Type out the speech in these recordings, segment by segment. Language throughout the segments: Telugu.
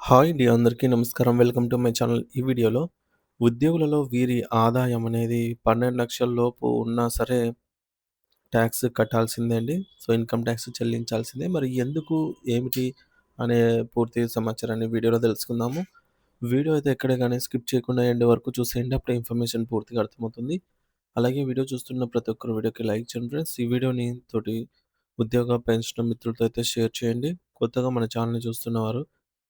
హాయ్ అండి. అందరికీ నమస్కారం. Welcome to my channel. ఈ వీడియోలో ఉద్యోగులలో వీరి ఆదాయం అనేది 12,00,000 లోపు ఉన్నా సరే ట్యాక్స్ కట్టాల్సిందే అండి. సో, ఇన్‌కమ్ ట్యాక్స్ చెల్లించాల్సిందే. మరి ఎందుకు? ఏమిటి? అనే పూర్తి సమాచారాన్ని వీడియోలో తెలుసుకుందాము. వీడియో అయితే ఎక్కడ గాని స్కిప్ చేయకుండా ఎండ్ వరకు చూసేయండి. అప్పుడే ఇన్ఫర్మేషన్ పూర్తిగా అర్థమవుతుంది. అలాగే వీడియో చూస్తున్న ప్రతి ఒక్కరు వీడియోకి లైక్ చేయండి ఫ్రెండ్స్. ఈ వీడియోని తోటి ఉద్యోగ, పెన్షన్ మిత్రులతో అయితే షేర్ చేయండి. కొత్తగా మన ఛానల్‌ని చూస్తున్నవారు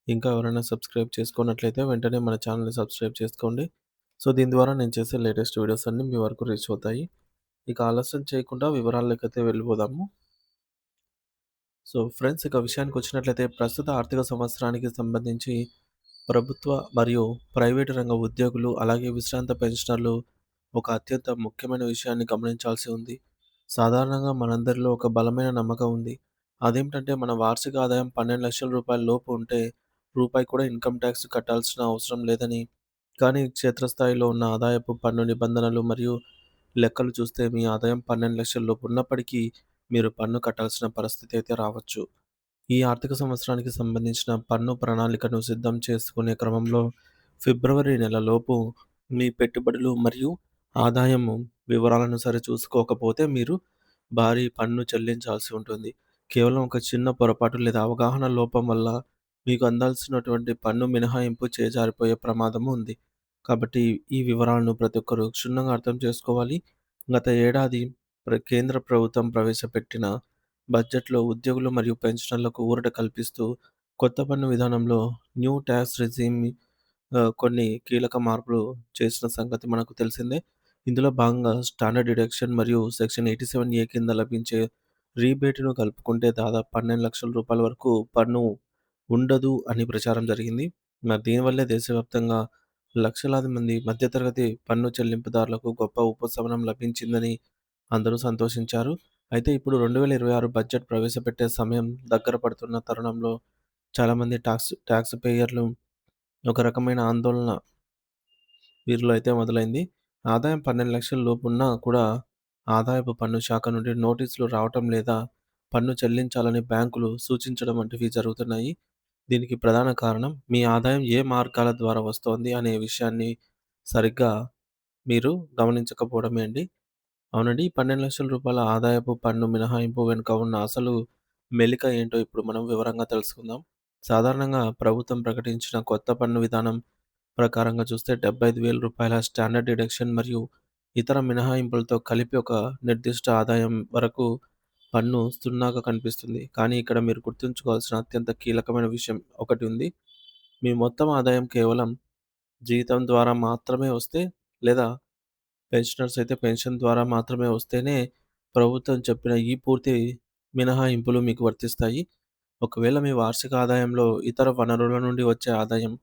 ఇంకా ఎవరైనా సబ్స్క్రైబ్ చేసుకోనట్లయితే వెంటనే మన ఛానల్‌ని సబ్స్క్రైబ్ చేసుకోండి. సో, దీని ద్వారా నేను చేసే లేటెస్ట్ వీడియోస్ అన్నీ మీ వరకు రీచ్ అవుతాయి. ఇక ఆలస్యం చేయకుండా వివరాల్లోకైతే వెళ్ళిపోదాము. సో, ఫ్రెండ్స్ ఇక విషయానికొచ్చినట్లయితే ప్రస్తుత ఆర్థిక సంవత్సరానికి సంబంధించి ప్రభుత్వ మరియు ప్రైవేటు రంగ ఉద్యోగులు, అలాగే విశ్రాంత పెన్షనర్లు ఒక అత్యంత ముఖ్యమైన విషయాన్ని గమనించాల్సి ఉంది. సాధారణంగా మనందరిలో ఒక బలమైన నమ్మకం ఉంది. అదేంటంటే మన వార్షిక ఆదాయం 12,00,000 లోపు ఉంటే రూపాయి కూడా ఇన్‌కమ్ ట్యాక్స్ కట్టాల్సిన అవసరం లేదని. కానీ క్షేత్రస్థాయిలో ఉన్న ఆదాయపు పన్ను నిబంధనలు మరియు లెక్కలు చూస్తే మీ ఆదాయం 12,00,000 లోపు ఉన్నప్పటికీ మీరు పన్ను కట్టాల్సిన పరిస్థితి అయితే రావచ్చు. ఈ ఆర్థిక సంవత్సరానికి సంబంధించిన పన్ను ప్రణాళికను సిద్ధం చేసుకునే క్రమంలో ఫిబ్రవరి నెలలోపు మీ పెట్టుబడులు మరియు ఆదాయము వివరాలను సరిచూసుకోకపోతే మీరు భారీ పన్ను చెల్లించాల్సి ఉంటుంది. కేవలం ఒక చిన్న పొరపాటు లేదా అవగాహన లోపం వల్ల మీకు అందాల్సినటువంటి పన్ను మినహాయింపు చేజారిపోయే ప్రమాదము ఉంది. కాబట్టి ఈ వివరాలను ప్రతి ఒక్కరూ క్షుణ్ణంగా అర్థం చేసుకోవాలి. గత ఏడాది కేంద్ర ప్రభుత్వం ప్రవేశపెట్టిన బడ్జెట్‌లో ఉద్యోగులు మరియు పెన్షనర్లకు ఊరట కల్పిస్తూ కొత్త పన్ను విధానంలో న్యూ టాక్స్ రెజిమ్ కొన్ని కీలక మార్పులు చేసిన సంగతి మనకు తెలిసిందే. ఇందులో భాగంగా స్టాండర్డ్ డిడక్షన్ మరియు సెక్షన్ 87 కింద లభించే రీబేట్‌ను కలుపుకుంటే దాదాపు 12,00,000 వరకు పన్ను ఉండదు అని ప్రచారం జరిగింది. మరి దీనివల్లే దేశవ్యాప్తంగా లక్షలాది మంది మధ్యతరగతి పన్ను చెల్లింపుదారులకు గొప్ప ఉపశమనం లభించిందని అందరూ సంతోషించారు. అయితే ఇప్పుడు 2026 బడ్జెట్ ప్రవేశపెట్టే సమయం దగ్గర పడుతున్న తరుణంలో చాలామంది టాక్స్ పేయర్లు ఒక రకమైన ఆందోళన వీరిలో అయితే మొదలైంది. ఆదాయం 12,00,000 లోపున్నా కూడా ఆదాయపు పన్ను శాఖ నుండి నోటీసులు రావటం లేదా పన్ను చెల్లించాలని బ్యాంకులు సూచించడం వంటివి జరుగుతున్నాయి. దీనికి ప్రధాన కారణం మీ ఆదాయం ఏ మార్గాల ద్వారా వస్తోంది అనే విషయాన్ని సరిగ్గా మీరు గమనించకపోవడమే అండి. అవునండి. ఈ రూ. 12,00,000 ఆదాయపు పన్ను మినహాయింపు వెనుక ఉన్న అసలు మెలిక ఏంటో ఇప్పుడు మనం వివరంగా తెలుసుకుందాం. సాధారణంగా ప్రభుత్వం ప్రకటించిన కొత్త పన్ను విధానం ప్రకారంగా చూస్తే రూ. 75,000 స్టాండర్డ్ డిడక్షన్ మరియు ఇతర మినహాయింపులతో కలిపి ఒక నిర్దిష్ట ఆదాయం వరకు పన్ను సున్నాగా కనిపిస్తుంది. కానీ ఇక్కడ మీరు గుర్తుంచుకోవాల్సిన అత్యంత కీలకమైన విషయం ఒకటి ఉంది. మీ మొత్తం ఆదాయం కేవలం జీతం ద్వారా మాత్రమే వస్తే లేదా పెన్షనర్స్ అయితే పెన్షన్ ద్వారా మాత్రమే వస్తేనే ప్రభుత్వం చెప్పిన ఈ పూర్తి మినహాయింపులు మీకు వర్తిస్తాయి. ఒకవేళ మీ వార్షిక ఆదాయంలో ఇతర వనరుల నుండి వచ్చే ఆదాయం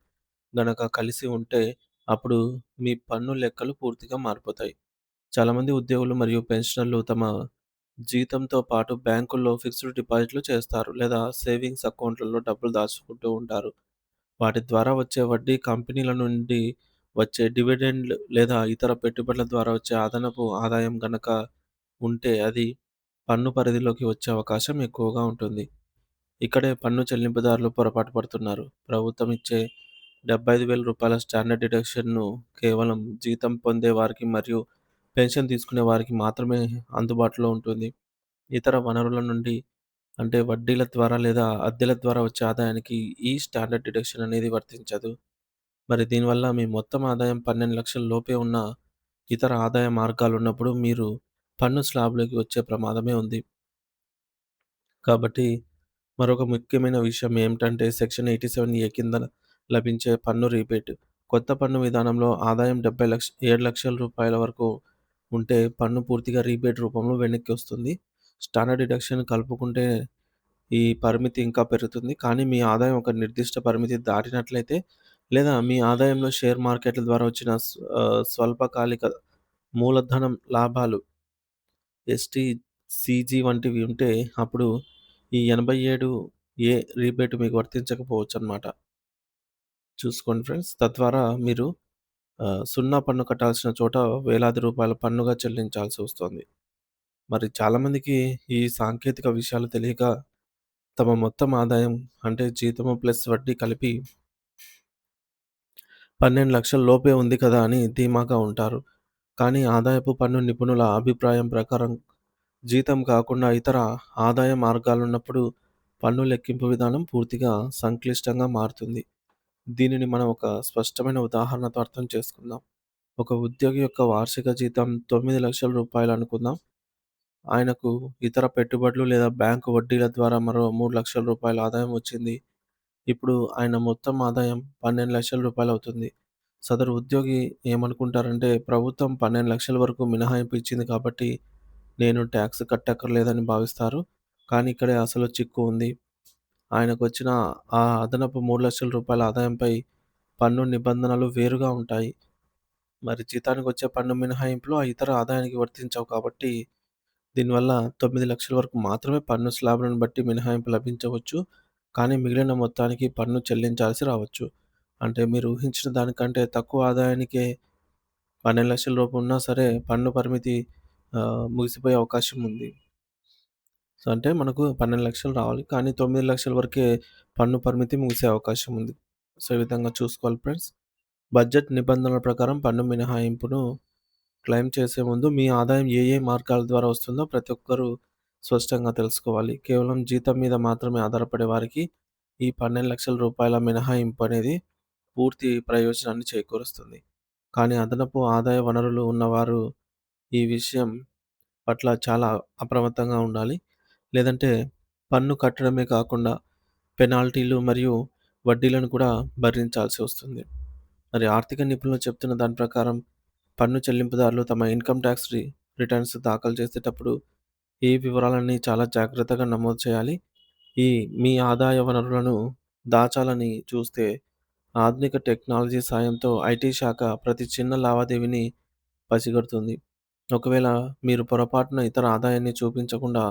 గనక కలిసి ఉంటే అప్పుడు మీ పన్ను లెక్కలు పూర్తిగా మారిపోతాయి. చాలామంది ఉద్యోగులు మరియు పెన్షనర్లు తమ జీతంతో పాటు బ్యాంకుల్లో ఫిక్స్డ్ డిపాజిట్లు చేస్తారు లేదా సేవింగ్స్ అకౌంట్లలో డబ్బులు దాచుకుంటూ ఉంటారు. వాటి ద్వారా వచ్చే వడ్డీ, కంపెనీల నుండి వచ్చే డివిడెండ్‌లు లేదా ఇతర పెట్టుబడుల ద్వారా వచ్చే అదనపు ఆదాయం గనక ఉంటే అది పన్ను పరిధిలోకి వచ్చే అవకాశం ఎక్కువగా ఉంటుంది. ఇక్కడే పన్ను చెల్లింపుదారులు పొరపాటు పడుతున్నారు. ప్రభుత్వం ఇచ్చే రూ. 75,000 స్టాండర్డ్ డిడక్షన్‌ను కేవలం జీతం పొందే వారికి మరియు పెన్షన్ తీసుకునే వారికి మాత్రమే అందుబాటులో ఉంటుంది. ఇతర వనరుల నుండి అంటే వడ్డీల ద్వారా లేదా అద్దెల ద్వారా వచ్చే ఆదాయానికి ఈ స్టాండర్డ్ డిడక్షన్ అనేది వర్తించదు. మరి దీనివల్ల మీ మొత్తం ఆదాయం 12,00,000 లోపే ఉన్న ఇతర ఆదాయ మార్గాలున్నప్పుడు మీరు పన్ను స్లాబ్‌లోకి వచ్చే ప్రమాదమే ఉంది. కాబట్టి మరొక ముఖ్యమైన విషయం ఏమిటంటే సెక్షన్ 87 కింద లభించే పన్ను రీబేట్. కొత్త పన్ను విధానంలో ఆదాయం 7,00,000 వరకు ఉంటే పన్ను పూర్తిగా రీబేట్ రూపంలో వెనక్కి వస్తుంది. స్టాండర్డ్ డిడక్షన్ కలుపుకుంటే ఈ పరిమితి ఇంకా పెరుగుతుంది. కానీ మీ ఆదాయం ఒక నిర్దిష్ట పరిమితి దాటినట్లయితే లేదా మీ ఆదాయంలో షేర్ మార్కెట్ల ద్వారా వచ్చిన స్వల్పకాలిక మూలధనం లాభాలు ఎస్‌టీసీజీ వంటివి ఉంటే అప్పుడు ఈ 87 రీబేట్ మీకు వర్తించకపోవచ్చనమాట. చూసుకోండి ఫ్రెండ్స్. తద్వారా మీరు సున్నా పన్ను కట్టాల్సిన చోట వేలాది రూపాయల పన్నుగా చెల్లించాల్సి వస్తోంది. మరి చాలామందికి ఈ సాంకేతిక విషయాలు తెలియక తమ మొత్తం ఆదాయం అంటే జీతము ప్లస్ వడ్డీ కలిపి 12,00,000 లోపే ఉంది కదా అని ధీమాగా ఉంటారు. కానీ ఆదాయపు పన్ను నిపుణుల అభిప్రాయం ప్రకారం జీతం కాకుండా ఇతర ఆదాయ మార్గాలున్నప్పుడు పన్ను లెక్కింపు విధానం పూర్తిగా సంక్లిష్టంగా మారుతుంది. దీనిని మనం ఒక స్పష్టమైన ఉదాహరణతో అర్థం చేసుకుందాం. ఒక ఉద్యోగి యొక్క వార్షిక జీతం రూ. 9,00,000 అనుకుందాం. ఆయనకు ఇతర పెట్టుబడులు లేదా బ్యాంకు వడ్డీల ద్వారా మరో రూ. 3,00,000 ఆదాయం వచ్చింది. ఇప్పుడు ఆయన మొత్తం ఆదాయం రూ. 12,00,000 అవుతుంది. సదరు ఉద్యోగి ఏమనుకుంటారంటే ప్రభుత్వం 12,00,000 వరకు మినహాయింపు ఇచ్చింది కాబట్టి నేను ట్యాక్స్ కట్టక్కర్లేదని భావిస్తారు. కానీ ఇక్కడే అసలు చిక్కు ఉంది. ఆయనకొచ్చిన ఆ అదనపు రూ. 3,00,000 ఆదాయంపై పన్ను నిబంధనలు వేరుగా ఉంటాయి. మరి జీతానికొచ్చే పన్ను మినహాయింపులు ఆ ఇతర ఆదాయానికి వర్తించవు కాబట్టి దీనివల్ల 9,00,000 వరకు మాత్రమే పన్ను స్లాబ్‌లను బట్టి మినహాయింపు లభించవచ్చు. కానీ మిగిలిన మొత్తానికి పన్ను చెల్లించాల్సి రావచ్చు. అంటే మీరు ఊహించిన దానికంటే తక్కువ ఆదాయానికే 12,00,000 లోపు ఉన్నా సరే పన్ను పరిమితి ముగిసిపోయే అవకాశం ఉంది. సో, అంటే మనకు 12,00,000 రావాలి. కానీ 9,00,000 వరకే పన్ను పరిమితి ముగిసే అవకాశం ఉంది. సో, ఈ విధంగా చూసుకోవాలి ఫ్రెండ్స్. బడ్జెట్ నిబంధనల ప్రకారం పన్ను మినహాయింపును క్లెయిమ్ చేసే ముందు మీ ఆదాయం ఏ ఏ మార్గాల ద్వారా వస్తుందో ప్రతి ఒక్కరూ స్పష్టంగా తెలుసుకోవాలి. కేవలం జీతం మీద మాత్రమే ఆధారపడే వారికి ఈ రూ. 12,00,000 మినహాయింపు అనేది పూర్తి ప్రయోజనాన్ని చేకూరుస్తుంది. కానీ అదనపు ఆదాయ వనరులు ఉన్నవారు ఈ విషయం పట్ల చాలా అప్రమత్తంగా ఉండాలి. లేదంటే పన్ను కట్టడమే కాకుండా పెనాల్టీలు మరియు వడ్డీలను కూడా భరించాల్సి వస్తుంది. మరి ఆర్థిక నిపుణులు చెప్తున్న దాని ప్రకారం పన్ను చెల్లింపుదారులు తమ ఇన్‌కమ్ టాక్స్ రిటర్న్స్ దాఖలు చేసేటప్పుడు ఈ వివరాలన్నీ చాలా జాగ్రత్తగా నమోదు చేయాలి. ఈ మీ ఆదాయ వనరులను దాచాలని చూస్తే ఆధునిక టెక్నాలజీ సాయంతో ఐటీ శాఖ ప్రతి చిన్న లావాదేవీని పసిగడుతుంది. ఒకవేళ మీరు పొరపాటున ఇతర ఆదాయాన్ని చూపించకుండా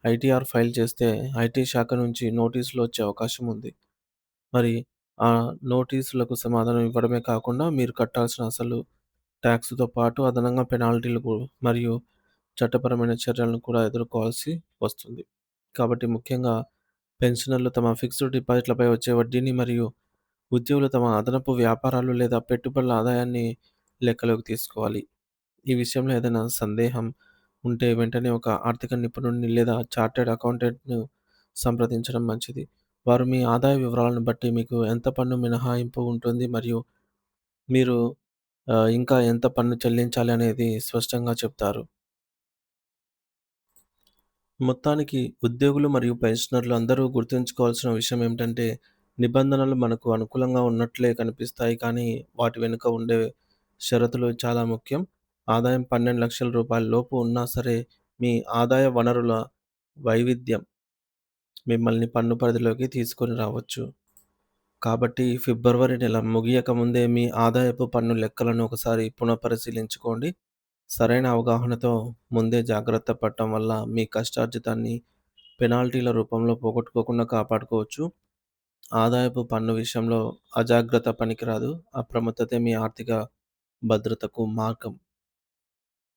ఐటీఆర్ ఫైల్ చేస్తే ఐటీ శాఖ నుంచి నోటీసులు వచ్చే అవకాశం ఉంది. మరి ఆ నోటీసులకు సమాధానం ఇవ్వడమే కాకుండా మీరు కట్టాల్సిన అసలు ట్యాక్స్‌తో పాటు అదనంగా పెనాల్టీలు మరియు చట్టపరమైన చర్యలను కూడా ఎదుర్కోవాల్సి వస్తుంది. కాబట్టి ముఖ్యంగా పెన్షనర్లు తమ ఫిక్స్డ్ డిపాజిట్లపై వచ్చే వడ్డీని మరియు ఉద్యోగులు తమ అదనపు వ్యాపారాలు లేదా పెట్టుబడుల ఆదాయాన్ని లెక్కలోకి తీసుకోవాలి. ఈ విషయంలో ఏదైనా సందేహం ఉంటే వెంటనే ఒక ఆర్థిక నిపుణుడిని లేదా చార్టర్డ్ అకౌంటెంట్‌ను సంప్రదించడం మంచిది. వారు మీ ఆదాయ వివరాలను బట్టి మీకు ఎంత పన్ను మినహాయింపు ఉంటుంది మరియు మీరు ఇంకా ఎంత పన్ను చెల్లించాలి అనేది స్పష్టంగా చెప్తారు. మొత్తానికి ఉద్యోగులు మరియు పెన్షనర్లు అందరూ గుర్తుంచుకోవాల్సిన విషయం ఏమిటంటే, నిబంధనలు మనకు అనుకూలంగా ఉన్నట్లే కనిపిస్తాయి కానీ, వాటి వెనుక ఉండే షరతులు చాలా ముఖ్యం. ఆదాయం రూ. 12,00,000 లోపు ఉన్నా సరే, మీ ఆదాయ వనరుల వైవిధ్యం మిమ్మల్ని పన్ను పరిధిలోకి తీసుకొని రావచ్చు. కాబట్టి ఫిబ్రవరి నెల ముగియక ముందే మీ ఆదాయపు పన్ను లెక్కలను ఒకసారి పునఃపరిశీలించుకోండి. సరైన అవగాహనతో ముందే జాగ్రత్త పడటం వల్ల మీ కష్టార్జితాన్ని పెనాల్టీల రూపంలో పోగొట్టుకోకుండా కాపాడుకోవచ్చు. ఆదాయపు పన్ను విషయంలో అజాగ్రత్త పనికిరాదు. అప్రమత్తతే మీ ఆర్థిక భద్రతకు మార్గం.